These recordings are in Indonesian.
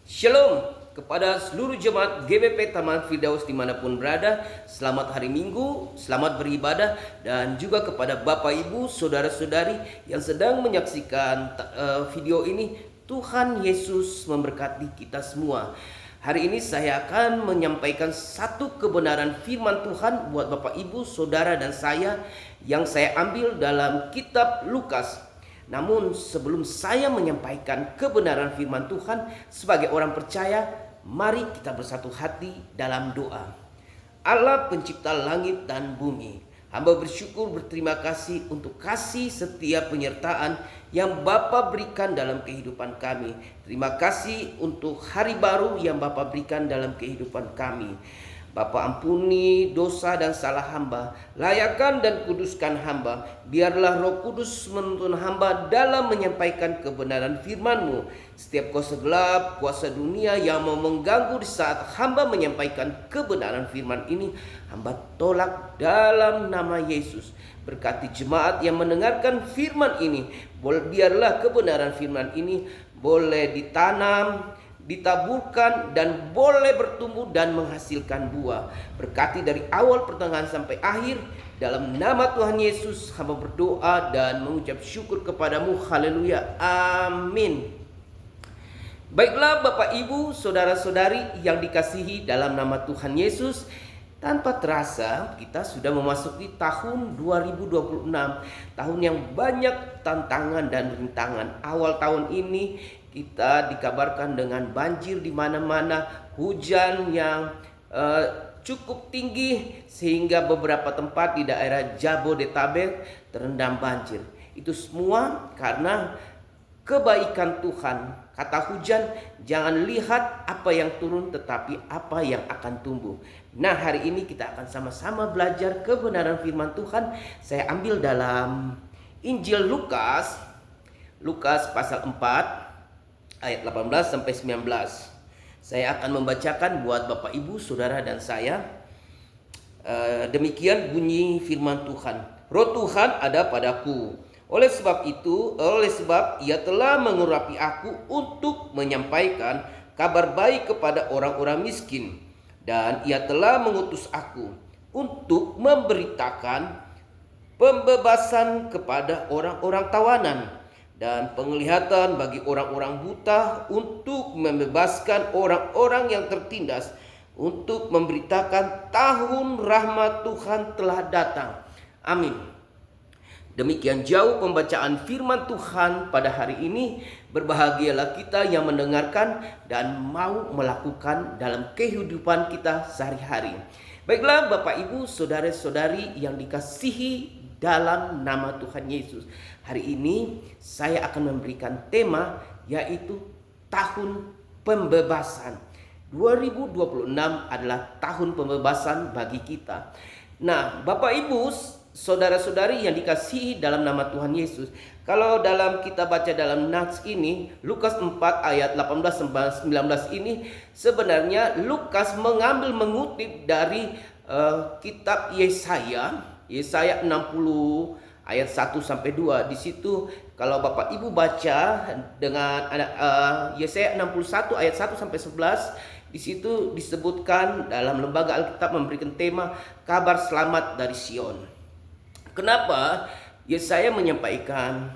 Shalom kepada seluruh jemaat GBP Taman Firdaus dimanapun berada. Selamat hari Minggu, selamat beribadah. Dan juga kepada Bapak Ibu, Saudara-saudari yang sedang menyaksikan video ini. Tuhan Yesus memberkati kita semua. Hari ini saya akan menyampaikan satu kebenaran firman Tuhan buat Bapak Ibu, Saudara dan saya, yang saya ambil dalam kitab Lukas. Namun sebelum saya menyampaikan kebenaran firman Tuhan sebagai orang percaya, mari kita bersatu hati dalam doa. Allah pencipta langit dan bumi, hamba bersyukur berterima kasih untuk kasih setiap penyertaan yang Bapa berikan dalam kehidupan kami. Terima kasih untuk hari baru yang Bapa berikan dalam kehidupan kami. Bapa, ampuni dosa dan salah hamba, layakkan dan kuduskan hamba. Biarlah Roh Kudus menuntun hamba dalam menyampaikan kebenaran firman-Mu. Setiap kuasa gelap, kuasa dunia yang mau mengganggu di saat hamba menyampaikan kebenaran firman ini, hamba tolak dalam nama Yesus. Berkati jemaat yang mendengarkan firman ini, biarlah kebenaran firman ini boleh ditanam, ditaburkan, dan boleh bertumbuh dan menghasilkan buah. Berkati dari awal pertengahan sampai akhir. Dalam nama Tuhan Yesus hamba berdoa dan mengucap syukur kepadamu. Haleluya, amin. Baiklah Bapak Ibu, Saudara-saudari yang dikasihi dalam nama Tuhan Yesus, tanpa terasa kita sudah memasuki tahun 2026, tahun yang banyak tantangan dan rintangan. Awal tahun ini kita dikabarkan dengan banjir di mana-mana, hujan yang cukup tinggi sehingga beberapa tempat di daerah Jabodetabek terendam banjir. Itu semua karena kebaikan Tuhan. Kata hujan, jangan lihat apa yang turun tetapi apa yang akan tumbuh. Nah, hari ini kita akan sama-sama belajar kebenaran firman Tuhan. Saya ambil dalam Injil Lukas pasal 4 ayat 18 sampai 19. Saya akan membacakan buat Bapak Ibu, Saudara dan saya. Demikian bunyi firman Tuhan. Roh Tuhan ada padaku. Oleh sebab ia telah mengurapi aku untuk menyampaikan kabar baik kepada orang-orang miskin. Dan ia telah mengutus aku untuk memberitakan pembebasan kepada orang-orang tawanan dan penglihatan bagi orang-orang buta, untuk membebaskan orang-orang yang tertindas, untuk memberitakan tahun rahmat Tuhan telah datang. Amin. Demikian jauh pembacaan firman Tuhan pada hari ini. Berbahagialah kita yang mendengarkan dan mau melakukan dalam kehidupan kita sehari-hari. Baiklah Bapak Ibu, Saudara-saudari yang dikasihi dalam nama Tuhan Yesus, hari ini saya akan memberikan tema yaitu tahun pembebasan. 2026 adalah tahun pembebasan bagi kita. Nah, Bapak Ibu, Saudara-saudari yang dikasihi dalam nama Tuhan Yesus, kalau dalam kita baca dalam nats ini, Lukas 4 ayat 18 sampai 19 ini, sebenarnya Lukas mengutip dari kitab Yesaya 60 ayat 1 sampai 2. Di situ kalau Bapak Ibu baca dengan Yesaya 61 ayat 1 sampai 11, di situ disebutkan dalam lembaga Alkitab memberikan tema kabar selamat dari Sion. Kenapa Yesaya menyampaikan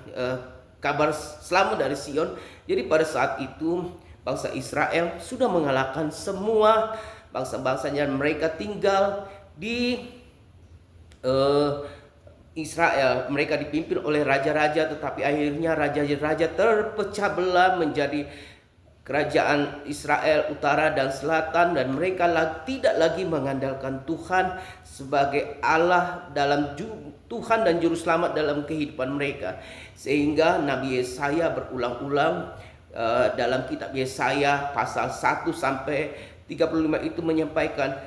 kabar selamat dari Sion? Jadi pada saat itu bangsa Israel sudah mengalahkan semua bangsa-bangsa yang mereka tinggal di Israel. Mereka dipimpin oleh raja-raja, tetapi akhirnya raja-raja terpecah belah menjadi kerajaan Israel utara dan selatan, dan mereka tidak lagi mengandalkan Tuhan sebagai Allah dalam Tuhan dan juru selamat dalam kehidupan mereka. Sehingga Nabi Yesaya berulang-ulang dalam kitab Yesaya pasal 1 sampai 35 itu menyampaikan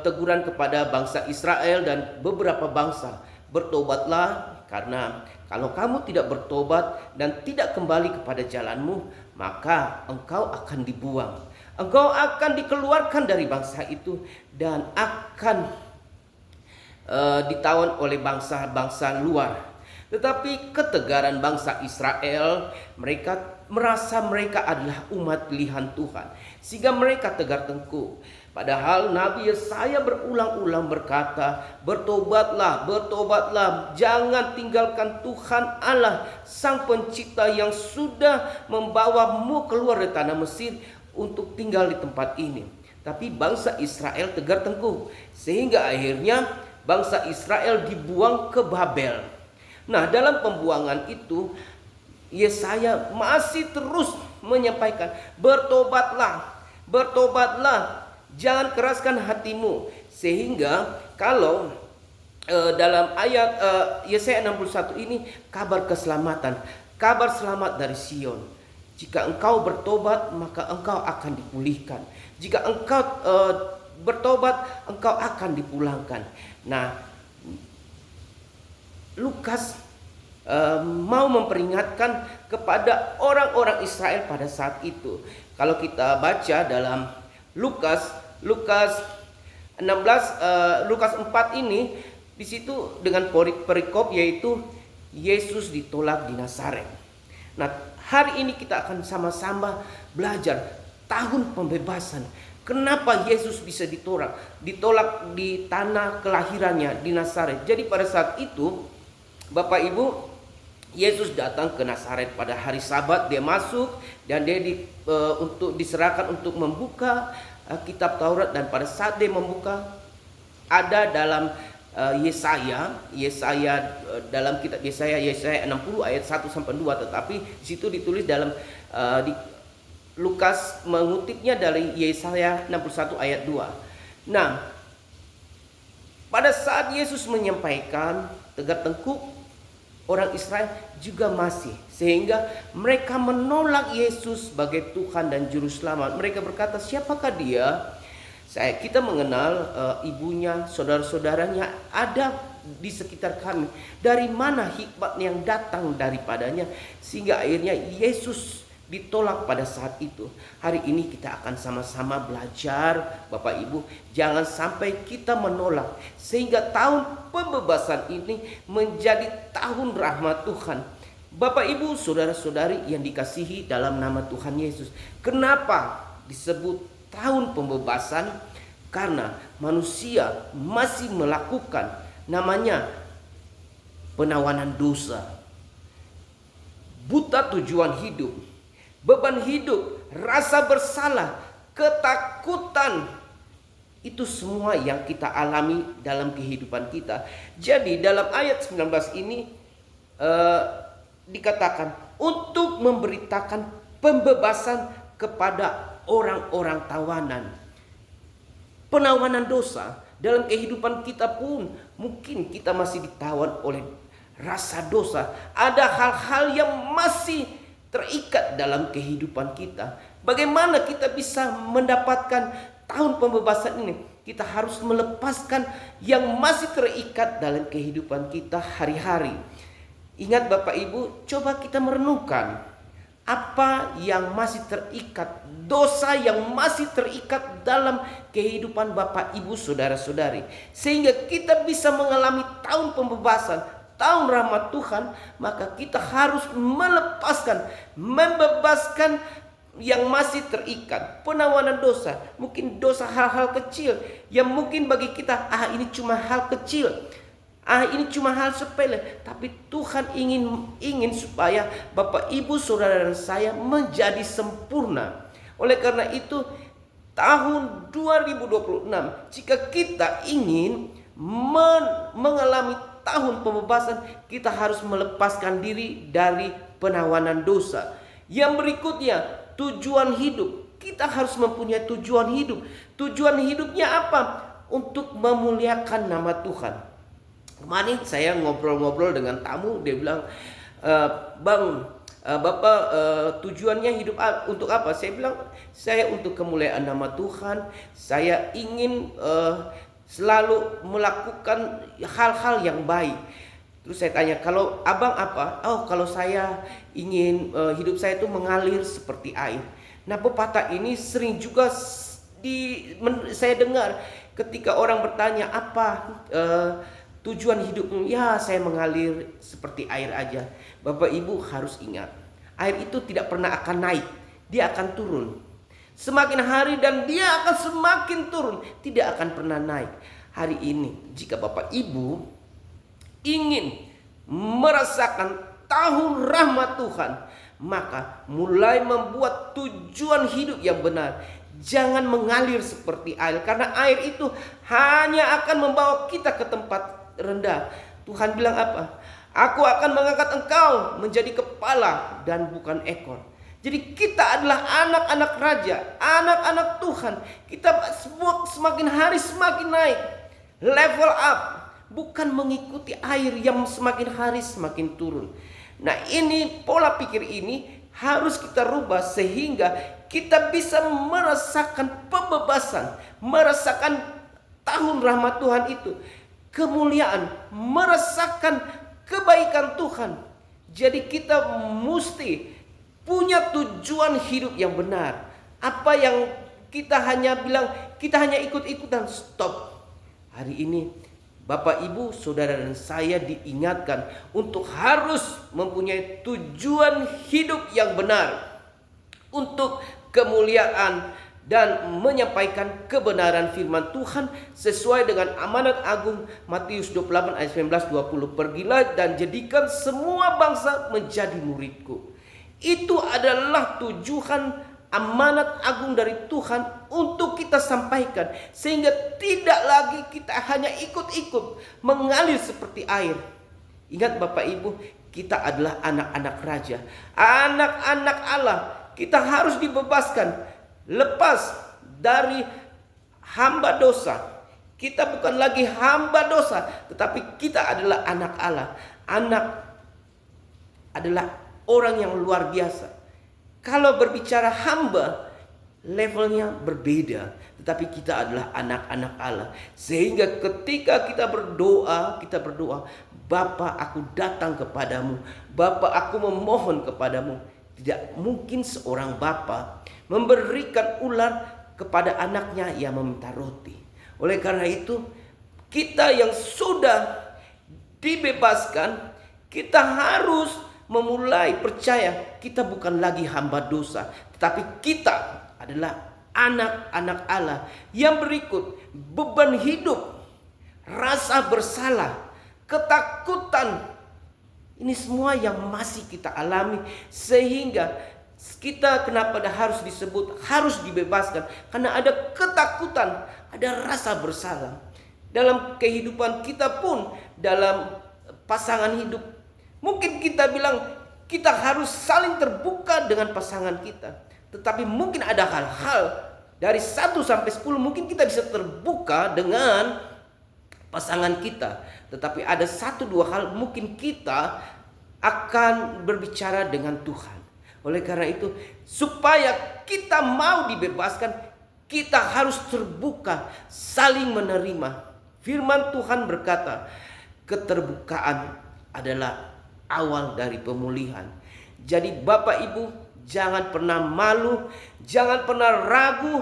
teguran kepada bangsa Israel dan beberapa bangsa, bertobatlah, karena kalau kamu tidak bertobat dan tidak kembali kepada jalanmu, maka engkau akan dibuang, engkau akan dikeluarkan dari bangsa itu dan akan ditawan oleh bangsa-bangsa luar. Tetapi ketegaran bangsa Israel, mereka merasa mereka adalah umat pilihan Tuhan, sehingga mereka tegar tengkuk. Padahal Nabi Yesaya berulang-ulang berkata, bertobatlah, bertobatlah, jangan tinggalkan Tuhan Allah, Sang Pencipta yang sudah membawamu keluar dari tanah Mesir untuk tinggal di tempat ini. Tapi bangsa Israel tegar tengkuk, sehingga akhirnya bangsa Israel dibuang ke Babel. Nah, dalam pembuangan itu Yesaya masih terus menyampaikan, bertobatlah, bertobatlah, jangan keraskan hatimu. Sehingga kalau dalam ayat Yesaya 61 ini kabar keselamatan, kabar selamat dari Sion. Jika engkau bertobat, maka engkau akan dipulihkan. Jika engkau bertobat, engkau akan dipulangkan. Nah, Lukas mau memperingatkan kepada orang-orang Israel pada saat itu. Kalau kita baca dalam Lukas 16 Lukas 4 ini, di situ dengan perikop yaitu Yesus ditolak di Nazaret. Nah, hari ini kita akan sama-sama belajar tahun pembebasan. Kenapa Yesus bisa ditolak di tanah kelahirannya di Nazaret. Jadi pada saat itu Bapak Ibu, Yesus datang ke Nazaret pada hari Sabat. Dia masuk dan dia untuk diserahkan untuk membuka kitab Taurat. Dan pada saat dia membuka, ada dalam Yesaya dalam kitab Yesaya 60 ayat 1 sampai 2. Tetapi di situ ditulis dalam Lukas mengutipnya dari Yesaya 61 ayat 2. Nah, pada saat Yesus menyampaikan, tegar tengkuk orang Israel juga masih, sehingga mereka menolak Yesus sebagai Tuhan dan Juru Selamat. Mereka berkata, siapakah dia? Kita mengenal ibunya, saudara-saudaranya ada di sekitar kami. Dari mana hikmat yang datang daripadanya, sehingga akhirnya Yesus ditolak pada saat itu. Hari ini kita akan sama-sama belajar, Bapak Ibu, jangan sampai kita menolak, sehingga tahun pembebasan ini menjadi tahun rahmat Tuhan. Bapak Ibu, saudara-saudari yang dikasihi dalam nama Tuhan Yesus. Kenapa disebut tahun pembebasan? Karena manusia masih melakukan namanya penawanan dosa, buta tujuan hidup, beban hidup, rasa bersalah, ketakutan. Itu semua yang kita alami dalam kehidupan kita. Jadi dalam ayat 19 ini dikatakan untuk memberitakan pembebasan kepada orang-orang tawanan. Penawanan dosa dalam kehidupan kita pun mungkin kita masih ditawan oleh rasa dosa. Ada hal-hal yang masih terikat dalam kehidupan kita. Bagaimana kita bisa mendapatkan tahun pembebasan ini? Kita harus melepaskan yang masih terikat dalam kehidupan kita hari-hari. Ingat Bapak Ibu, coba kita merenungkan apa yang masih terikat, dosa yang masih terikat dalam kehidupan Bapak Ibu saudara-saudari, sehingga kita bisa mengalami tahun pembebasan, tahun rahmat Tuhan. Maka kita harus melepaskan, membebaskan yang masih terikat, penawanan dosa. Mungkin dosa hal-hal kecil yang mungkin bagi kita ini cuma hal kecil, ini cuma hal sepele, tapi Tuhan ingin supaya Bapak Ibu saudara dan saya menjadi sempurna. Oleh karena itu tahun 2026, jika kita ingin mengalami tahun pembebasan, kita harus melepaskan diri dari penawanan dosa. Yang berikutnya, tujuan hidup. Kita harus mempunyai tujuan hidup. Tujuan hidupnya apa? Untuk memuliakan nama Tuhan. Kemarin saya ngobrol-ngobrol dengan tamu, dia bilang, Bang, Bapak tujuannya hidup untuk apa? Saya bilang, saya untuk kemuliaan nama Tuhan. Saya ingin selalu melakukan hal-hal yang baik. Terus saya tanya, kalau abang apa? Oh, kalau saya ingin hidup saya itu mengalir seperti air. Nah, pepatah ini sering juga saya dengar ketika orang bertanya apa tujuan hidupmu, ya saya mengalir seperti air aja. Bapak Ibu harus ingat, air itu tidak pernah akan naik, dia akan turun. Semakin hari dan dia akan semakin turun, tidak akan pernah naik. Hari ini jika Bapak Ibu ingin merasakan tahun rahmat Tuhan, maka mulai membuat tujuan hidup yang benar. Jangan mengalir seperti air, karena air itu hanya akan membawa kita ke tempat rendah. Tuhan bilang apa? Aku akan mengangkat engkau menjadi kepala dan bukan ekor. Jadi kita adalah anak-anak raja, anak-anak Tuhan. Kita semakin hari semakin naik, level up, bukan mengikuti air yang semakin hari semakin turun. Nah, ini pola pikir ini harus kita rubah sehingga kita bisa merasakan pembebasan, merasakan tahun rahmat Tuhan itu, kemuliaan, merasakan kebaikan Tuhan. Jadi kita mesti punya tujuan hidup yang benar. Apa yang kita hanya bilang, kita hanya ikut-ikutan, stop. Hari ini Bapak, Ibu, Saudara dan saya diingatkan untuk harus mempunyai tujuan hidup yang benar untuk kemuliaan dan menyampaikan kebenaran firman Tuhan sesuai dengan amanat agung Matius 28 ayat 19-20. Pergilah dan jadikan semua bangsa menjadi muridku. Itu adalah tujuan amanat agung dari Tuhan untuk kita sampaikan, sehingga tidak lagi kita hanya ikut-ikut mengalir seperti air. Ingat Bapak Ibu, kita adalah anak-anak raja, anak-anak Allah. Kita harus dibebaskan, lepas dari hamba dosa. Kita bukan lagi hamba dosa, tetapi kita adalah anak Allah. Anak adalah orang yang luar biasa. Kalau berbicara hamba, levelnya berbeda. Tetapi kita adalah anak-anak Allah. Sehingga ketika kita berdoa, Bapa, aku datang kepadamu. Bapa, aku memohon kepadamu. Tidak mungkin seorang bapa memberikan ular kepada anaknya yang meminta roti. Oleh karena itu, kita yang sudah dibebaskan, kita harus memulai percaya kita bukan lagi hamba dosa, tetapi kita adalah anak-anak Allah. Yang berikut, beban hidup, rasa bersalah, ketakutan, ini semua yang masih kita alami, sehingga kita kenapa harus disebut harus dibebaskan, karena ada ketakutan, ada rasa bersalah. Dalam kehidupan kita pun, dalam pasangan hidup, mungkin kita bilang kita harus saling terbuka dengan pasangan kita. Tetapi mungkin ada hal-hal dari 1 sampai 10 mungkin kita bisa terbuka dengan pasangan kita. Tetapi ada 1-2 hal mungkin kita akan berbicara dengan Tuhan. Oleh karena itu, supaya kita mau dibebaskan, kita harus terbuka, saling menerima. Firman Tuhan berkata, keterbukaan adalah awal dari pemulihan. Jadi Bapak Ibu, jangan pernah malu, jangan pernah ragu,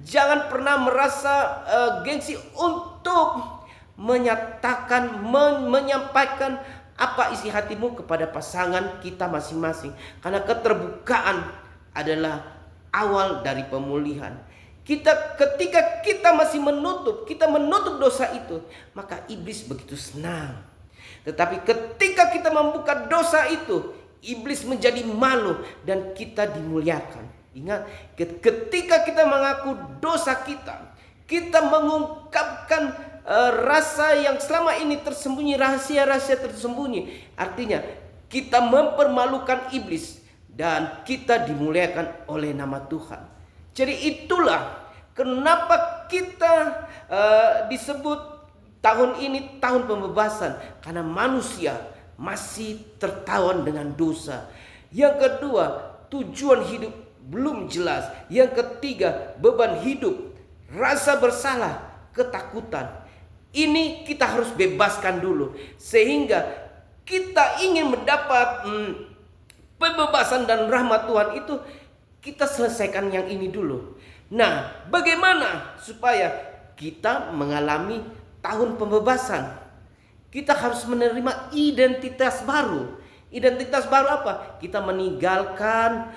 jangan pernah merasa gengsi untuk menyatakan, menyampaikan apa isi hatimu kepada pasangan kita masing-masing. Karena keterbukaan adalah awal dari pemulihan. Ketika kita masih menutup, kita menutup dosa itu, maka iblis begitu senang. Tetapi ketika kita membuka dosa itu, iblis menjadi malu dan kita dimuliakan. Ingat, ketika kita mengaku dosa kita mengungkapkan rasa yang selama ini tersembunyi, rahasia-rahasia tersembunyi. Artinya kita mempermalukan iblis dan kita dimuliakan oleh nama Tuhan. Jadi itulah kenapa kita disebut tahun ini tahun pembebasan, karena manusia masih tertawan dengan dosa. Yang kedua, tujuan hidup belum jelas. Yang ketiga, beban hidup, rasa bersalah, ketakutan. Ini kita harus bebaskan dulu, sehingga kita ingin mendapat pembebasan dan rahmat Tuhan itu, kita selesaikan yang ini dulu. Nah, bagaimana supaya kita mengalami tahun pembebasan? kita harus menerima identitas baru. Identitas baru apa? Kita meninggalkan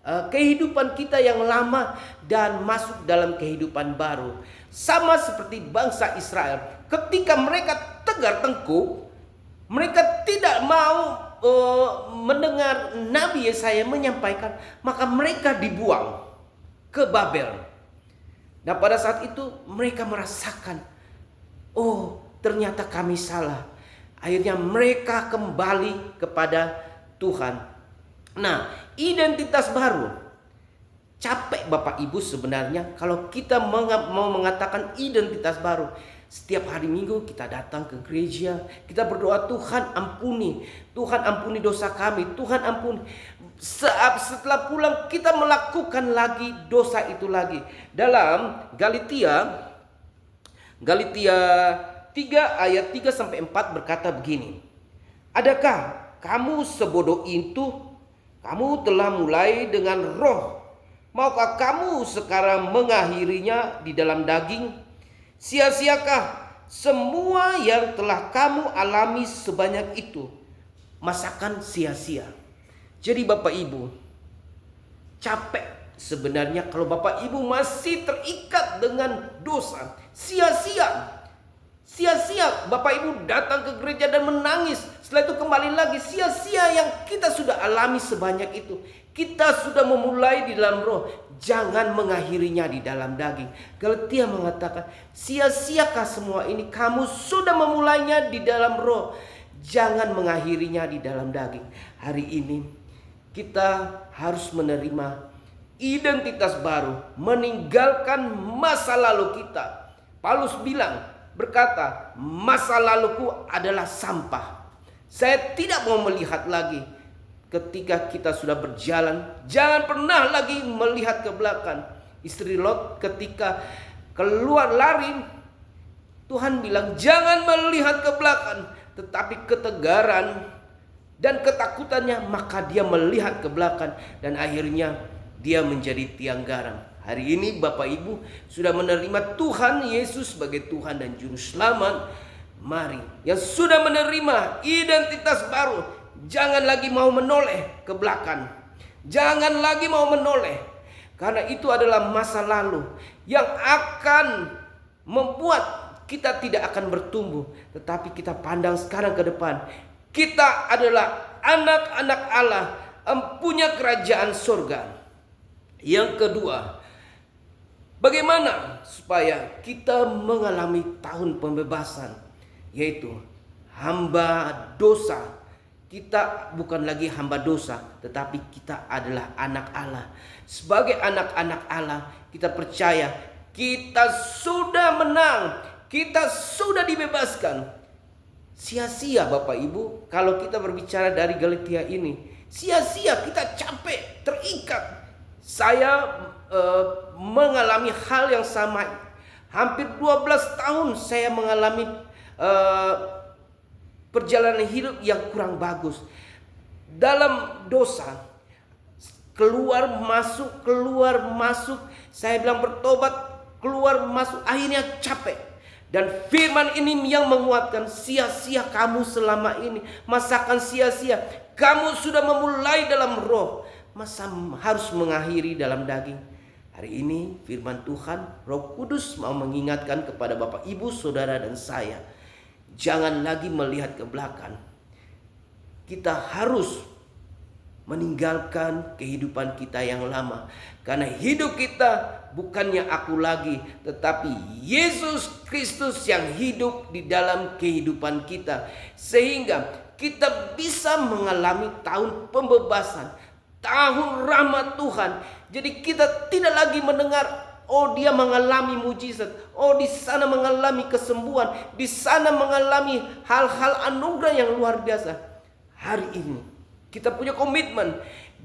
kehidupan kita yang lama dan masuk dalam kehidupan baru. Sama seperti bangsa Israel, ketika mereka tegar tengkuk, mereka tidak mau mendengar Nabi Yesaya menyampaikan, maka mereka dibuang ke Babel. Nah, pada saat itu mereka merasakan, oh ternyata kami salah. Akhirnya mereka kembali kepada Tuhan. Nah, identitas baru. Capek Bapak Ibu sebenarnya kalau kita mau mengatakan identitas baru. Setiap hari Minggu kita datang ke gereja, kita berdoa, Tuhan ampuni, Tuhan ampuni dosa kami, Tuhan ampuni. Setelah pulang kita melakukan lagi dosa itu lagi. Dalam Galatia 3 ayat 3 sampai 4 berkata begini. Adakah kamu sebodoh itu? Kamu telah mulai dengan roh. Maukah kamu sekarang mengakhirinya di dalam daging? Sia-siakah semua yang telah kamu alami sebanyak itu? Masakan sia-sia. Jadi Bapak Ibu, capek sebenarnya kalau Bapak Ibu masih terikat dengan dosa. Sia-sia. Sia-sia Bapak Ibu datang ke gereja dan menangis. Setelah itu kembali lagi. Sia-sia yang kita sudah alami sebanyak itu. Kita sudah memulai di dalam roh. Jangan mengakhirinya di dalam daging. Galatia mengatakan, sia-siakah semua ini? Kamu sudah memulainya di dalam roh. Jangan mengakhirinya di dalam daging. Hari ini kita harus menerima identitas baru. Meninggalkan masa lalu kita. Paulus berkata, masa laluku adalah sampah. Saya tidak mau melihat lagi. Ketika kita sudah berjalan, jangan pernah lagi melihat ke belakang. Istri Lot ketika keluar lari, Tuhan bilang jangan melihat ke belakang. Tetapi ketegaran dan ketakutannya, maka dia melihat ke belakang. Dan akhirnya dia menjadi tiang garam. Hari ini Bapak Ibu sudah menerima Tuhan Yesus sebagai Tuhan dan Juru Selamat. Mari yang sudah menerima identitas baru, jangan lagi mau menoleh ke belakang. Jangan lagi mau menoleh. Karena itu adalah masa lalu yang akan membuat kita tidak akan bertumbuh. Tetapi kita pandang sekarang ke depan. Kita adalah anak-anak Allah, empunya kerajaan surga. Yang kedua, bagaimana supaya kita mengalami tahun pembebasan, yaitu hamba dosa. Kita bukan lagi hamba dosa, tetapi kita adalah anak Allah. Sebagai anak-anak Allah, kita percaya kita sudah menang, kita sudah dibebaskan. Sia-sia Bapak Ibu kalau kita berbicara dari Galatia ini. Sia-sia, kita capek, terikat. Saya mengalami hal yang sama. Hampir 12 tahun saya mengalami perjalanan hidup yang kurang bagus. Dalam dosa, keluar masuk. Saya bilang bertobat, keluar masuk, akhirnya capek. Dan firman ini yang menguatkan, sia-sia kamu selama ini. Masakan sia-sia. Kamu sudah memulai dalam roh, masa harus mengakhiri dalam daging? Hari ini firman Tuhan, Roh Kudus mau mengingatkan kepada Bapak, Ibu, Saudara dan saya. Jangan lagi melihat ke belakang. Kita harus meninggalkan kehidupan kita yang lama. Karena hidup kita bukannya aku lagi, tetapi Yesus Kristus yang hidup di dalam kehidupan kita. Sehingga kita bisa mengalami tahun pembebasan, tahun rahmat Tuhan. Jadi kita tidak lagi mendengar, oh dia mengalami mujizat, oh di sana mengalami kesembuhan, di sana mengalami hal-hal anugerah yang luar biasa. Hari ini kita punya komitmen,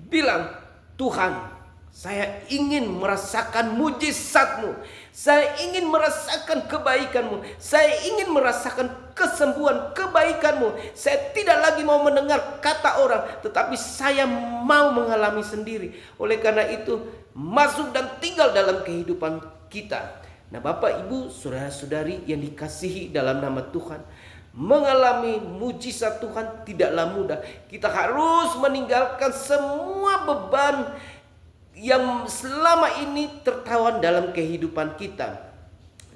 bilang, Tuhan, saya ingin merasakan mujizat-Mu. Saya ingin merasakan kebaikan-Mu. Saya ingin merasakan kesembuhan, kebaikan-Mu. Saya tidak lagi mau mendengar kata orang, tetapi saya mau mengalami sendiri. Oleh karena itu, masuk dan tinggal dalam kehidupan kita. Nah, Bapak, Ibu, Saudara-saudari yang dikasihi dalam nama Tuhan, mengalami mujizat Tuhan tidaklah mudah. Kita harus meninggalkan semua beban yang selama ini tertawan dalam kehidupan kita.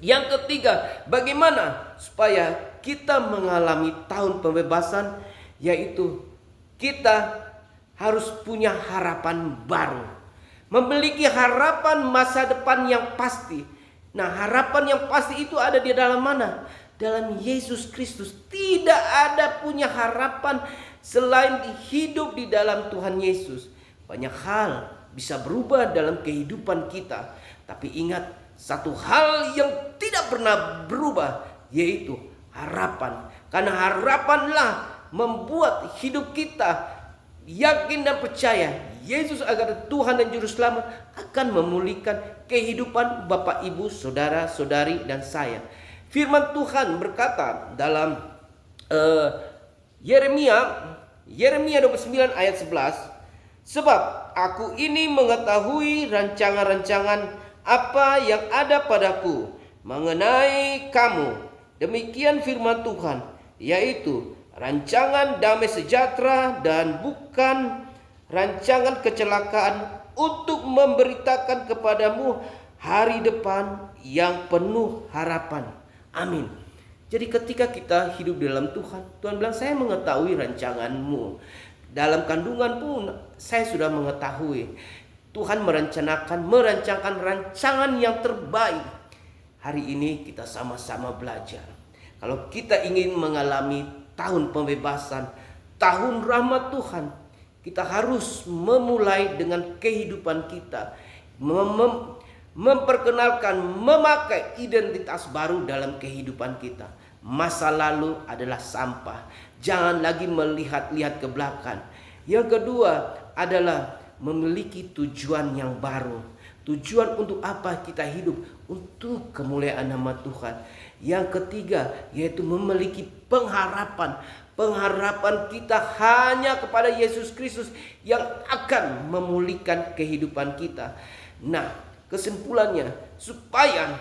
Yang ketiga, bagaimana supaya kita mengalami tahun pembebasan, yaitu kita harus punya harapan baru, memiliki harapan masa depan yang pasti. Nah, harapan yang pasti itu ada di dalam mana? Dalam Yesus Kristus. Tidak ada punya harapan selain hidup di dalam Tuhan Yesus. Banyak hal bisa berubah dalam kehidupan kita, tapi ingat, satu hal yang tidak pernah berubah, yaitu harapan. Karena harapanlah membuat hidup kita yakin dan percaya Yesus adalah Tuhan dan Juru Selamat, akan memulihkan kehidupan Bapak, Ibu, Saudara, Saudari, dan saya. Firman Tuhan berkata dalam Yeremia 29 ayat 11, sebab aku ini mengetahui rancangan-rancangan apa yang ada padaku mengenai kamu, demikian firman Tuhan, yaitu rancangan damai sejahtera dan bukan rancangan kecelakaan, untuk memberitakan kepadamu hari depan yang penuh harapan. Amin. Jadi ketika kita hidup dalam Tuhan, Tuhan bilang, saya mengetahui rancanganmu. Dalam kandungan pun saya sudah mengetahui. Tuhan merancangkan rancangan yang terbaik. Hari ini kita sama-sama belajar. Kalau kita ingin mengalami tahun pembebasan, tahun rahmat Tuhan, kita harus memulai dengan kehidupan kita, memperkenalkan, memakai identitas baru dalam kehidupan kita. Masa lalu adalah sampah. Jangan lagi melihat-lihat ke belakang. Yang kedua adalah memiliki tujuan yang baru. Tujuan untuk apa kita hidup? Untuk kemuliaan nama Tuhan. Yang ketiga yaitu memiliki pengharapan. Pengharapan kita hanya kepada Yesus Kristus yang akan memulihkan kehidupan kita. Nah, kesimpulannya, supaya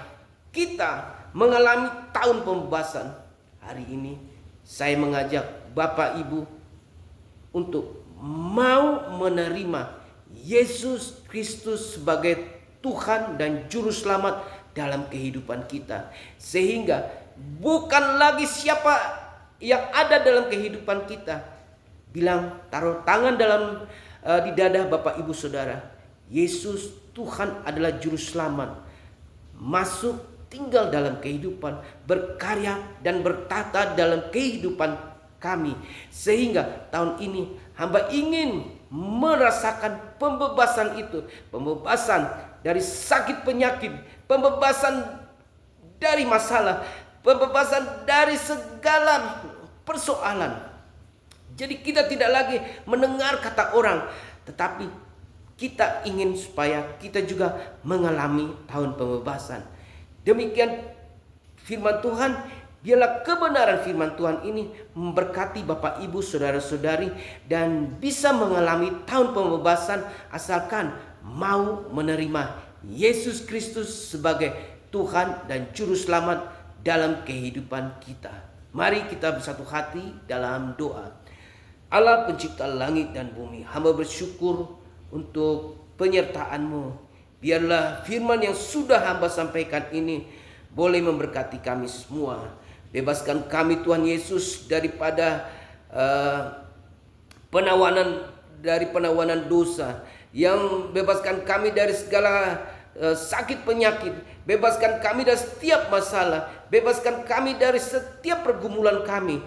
kita mengalami tahun pembebasan, hari ini saya mengajak Bapak Ibu untuk mau menerima Yesus Kristus sebagai Tuhan dan Juru Selamat dalam kehidupan kita. Sehingga bukan lagi siapa yang ada dalam kehidupan kita bilang, taruh tangan di dada Bapak Ibu Saudara, Yesus Tuhan adalah Juru Selamat. Masuk, tinggal dalam kehidupan, berkarya dan bertata dalam kehidupan kami. Sehingga tahun ini hamba ingin merasakan pembebasan itu. Pembebasan dari sakit penyakit, pembebasan dari masalah, pembebasan dari segala persoalan. Jadi kita tidak lagi mendengar kata orang, tetapi kita ingin supaya kita juga mengalami tahun pembebasan. Demikian firman Tuhan. Biarlah kebenaran firman Tuhan ini memberkati Bapak, Ibu, Saudara-saudari, dan bisa mengalami tahun pembebasan asalkan mau menerima Yesus Kristus sebagai Tuhan dan Juru Selamat dalam kehidupan kita. Mari kita bersatu hati dalam doa. Allah pencipta langit dan bumi, hamba bersyukur untuk penyertaan-Mu. Biarlah firman yang sudah hamba sampaikan ini boleh memberkati kami semua. Bebaskan kami Tuhan Yesus daripada penawanan dosa. Yang bebaskan kami dari segala sakit penyakit. Bebaskan kami dari setiap masalah. Bebaskan kami dari setiap pergumulan kami.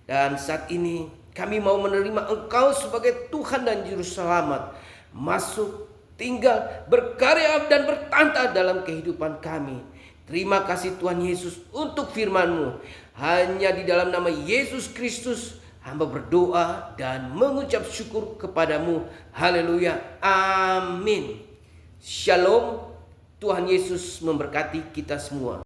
Dan saat ini kami mau menerima Engkau sebagai Tuhan dan Juru Selamat. Masuk, tinggal, berkarya dan bertata dalam kehidupan kami. Terima kasih Tuhan Yesus untuk firman-Mu. Hanya di dalam nama Yesus Kristus hamba berdoa dan mengucap syukur kepadamu. Haleluya. Amin. Shalom. Tuhan Yesus memberkati kita semua.